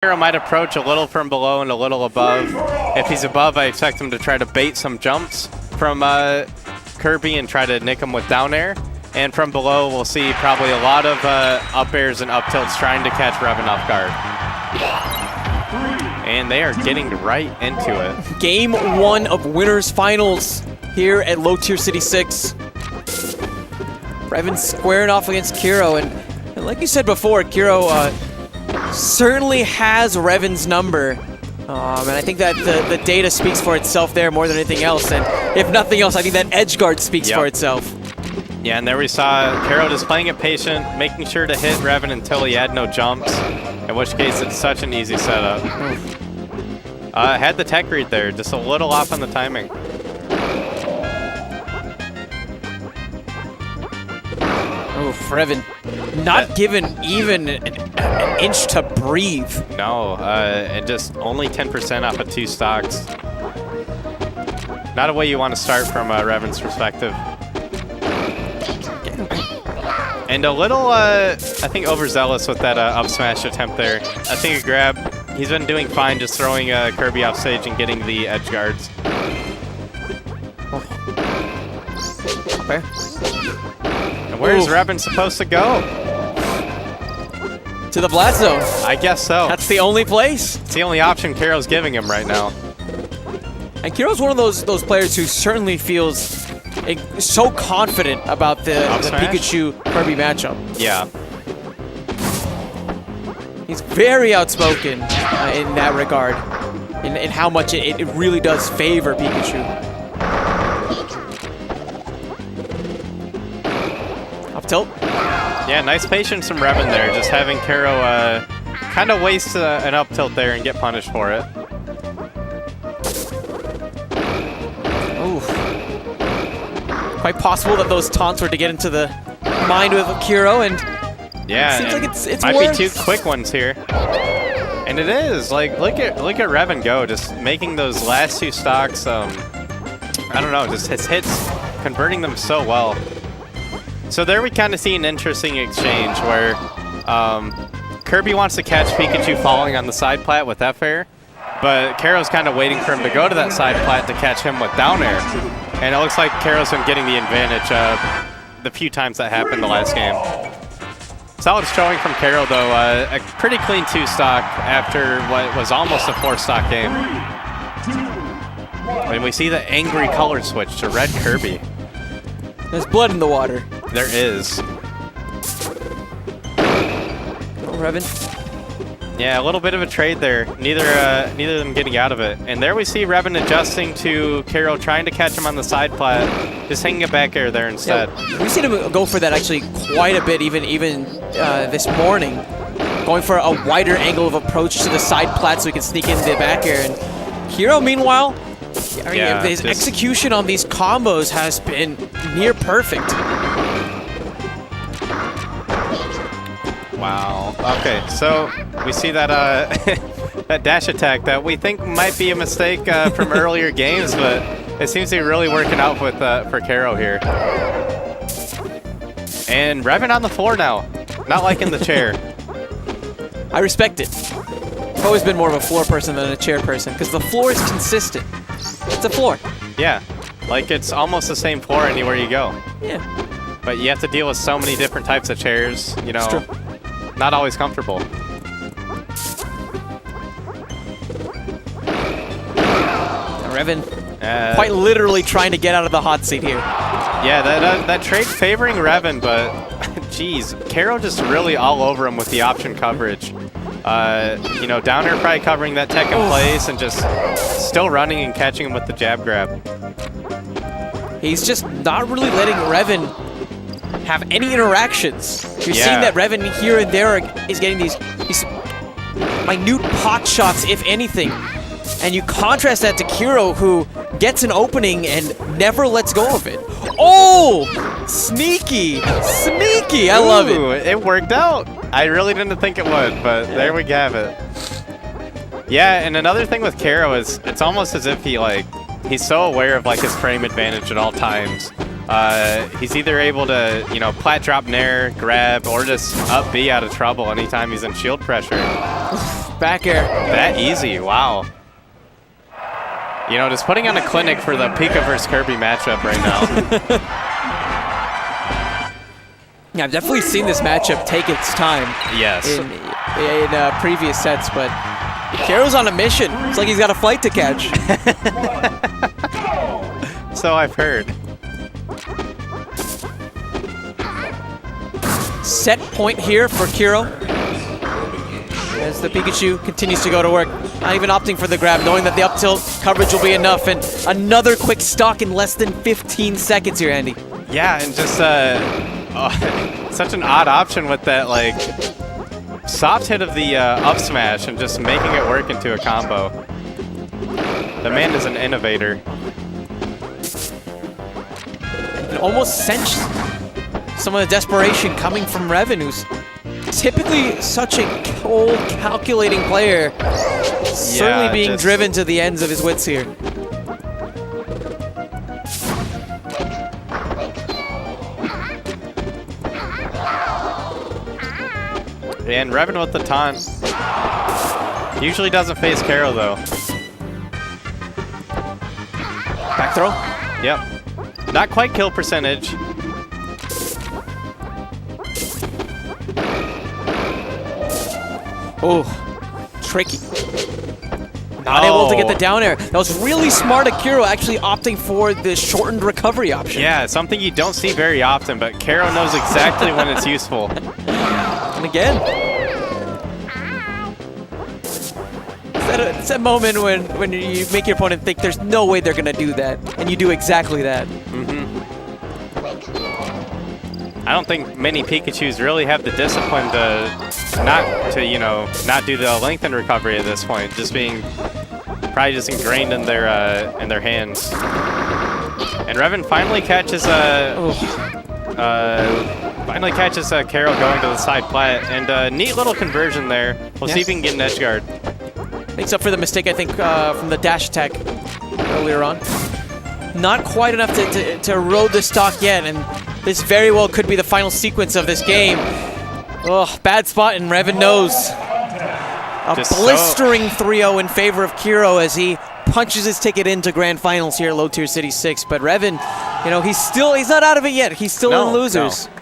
Kero might approach a little from below and a little above. If he's above, I expect him to try to bait some jumps from Kirby and try to nick him with down air. And from below, we'll see probably a lot of up airs and up tilts trying to catch Revan off guard. And they are getting right into it. Game 1 of Winners Finals here at Low Tier City 6. Revan squaring off against Kero, and like you said before, Kero certainly has Revan's number. And I think that the data speaks for itself there more than anything else. And if nothing else, I think that edge guard speaks for itself. Yeah, and there we saw Kero just playing it patient, making sure to hit Revan until he had no jumps, in which case it's such an easy setup. Had the tech read there, just a little off on the timing. Oh, Revan not given even an inch to breathe. No, and just only 10% off of 2 stocks. Not a way you want to start from Revan's perspective. And a little, I think, overzealous with that up smash attempt there. I think a grab. He's been doing fine just throwing Kirby off stage and getting the edge guards. Okay. And where is Revan supposed to go? To the blast zone. I guess so. That's the only place. It's the only option Kero's giving him right now. And Kero's one of those players who certainly feels so confident about the Pikachu Kirby matchup. Yeah. He's very outspoken in that regard, in how much it really does favor Pikachu. Up tilt. Yeah, nice patience from Revan there, just having Kero kind of waste an up tilt there and get punished for it. Oof. Quite possible that those taunts were to get into the mind of Kero, and yeah, it seems like it's might worth. be 2 quick ones here. And it is. Like, look at Revan go, just making those last 2 stocks, I don't know, just his hits, converting them so well. So there we kind of see an interesting exchange where Kirby wants to catch Pikachu falling on the side plat with F air, but Kero's kind of waiting for him to go to that side plat to catch him with down air. And it looks like Kero's been getting the advantage the few times that happened the last game. Solid showing from Kero, though. A pretty clean 2 stock after what was almost a 4 stock game. And we see the angry color switch to red Kirby. There's blood in the water. There is. Oh, Revan. Yeah, a little bit of a trade there. Neither of them getting out of it. And there we see Revan adjusting to Kero, trying to catch him on the side plat, just hanging a back air there instead. Yeah, we've seen him go for that actually quite a bit, even this morning, going for a wider angle of approach to the side plat so he can sneak in the back air. And Kero, meanwhile, I mean, his execution on these combos has been near perfect. Wow. Okay, so we see that that dash attack that we think might be a mistake from earlier games, but it seems to be really working out with for Kero here. And Revan on the floor now, not like in the chair. I respect it. I've always been more of a floor person than a chair person because the floor is consistent. It's a floor. Yeah, like it's almost the same floor anywhere you go. Yeah. But you have to deal with so many different types of chairs, you know. It's true. Not always comfortable. Revan quite literally trying to get out of the hot seat here. Yeah, that trade favoring Revan, but geez, Kero just really all over him with the option coverage. You know, down air probably covering that tech in place and just still running and catching him with the jab grab. He's just not really letting Revan have any interactions. You're seeing that Revan here and there is getting these minute pot shots, if anything. And you contrast that to Kero, who gets an opening and never lets go of it. Oh! Sneaky! Sneaky! I love it. It worked out. I really didn't think it would, but there we have it. Yeah, and another thing with Kero is it's almost as if he's so aware of his frame advantage at all times. He's either able to, you know, plat drop nair, grab, or just up B out of trouble anytime he's in shield pressure. Back air. That easy, wow. You know, just putting on a clinic for the Pika versus Kirby matchup right now. Yeah, I've definitely seen this matchup take its time. Yes. In previous sets, but Kero's on a mission. It's like he's got a flight to catch. So I've heard. Set point here for Kero. As the Pikachu continues to go to work. Not even opting for the grab, knowing that the up tilt coverage will be enough. And another quick stock in less than 15 seconds here, Andy. Yeah, and just such an odd option with that, like, soft hit of the up smash and just making it work into a combo. The man is an innovator. It almost sensed some of the desperation coming from Revan, who's typically such a cold, calculating player. Certainly being driven to the ends of his wits here. And Revan with the taunt. Usually doesn't face Kero though. Back throw? Yep. Not quite kill percentage. Oh, tricky. Not able to get the down air. That was really smart of Kero, actually opting for the shortened recovery option. Yeah, it's something you don't see very often, but Kero knows exactly when it's useful. And again, it's that moment when you make your opponent think there's no way they're going to do that, and you do exactly that. I don't think many Pikachus really have the discipline to not do the lengthened recovery at this point, just being probably just ingrained in their hands. And Revan finally catches Kero going to the side plat, and a neat little conversion there. We'll see if he can get an edge guard. Makes up for the mistake, I think, from the dash attack earlier on. Not quite enough to erode the stock yet, and this very well could be the final sequence of this game. Oh, bad spot, and Revan knows. A blistering 3-0 in favor of Kero as he punches his ticket into grand finals here at Low Tier City 6. But Revan, you know, he's not out of it yet. He's still in losers. No.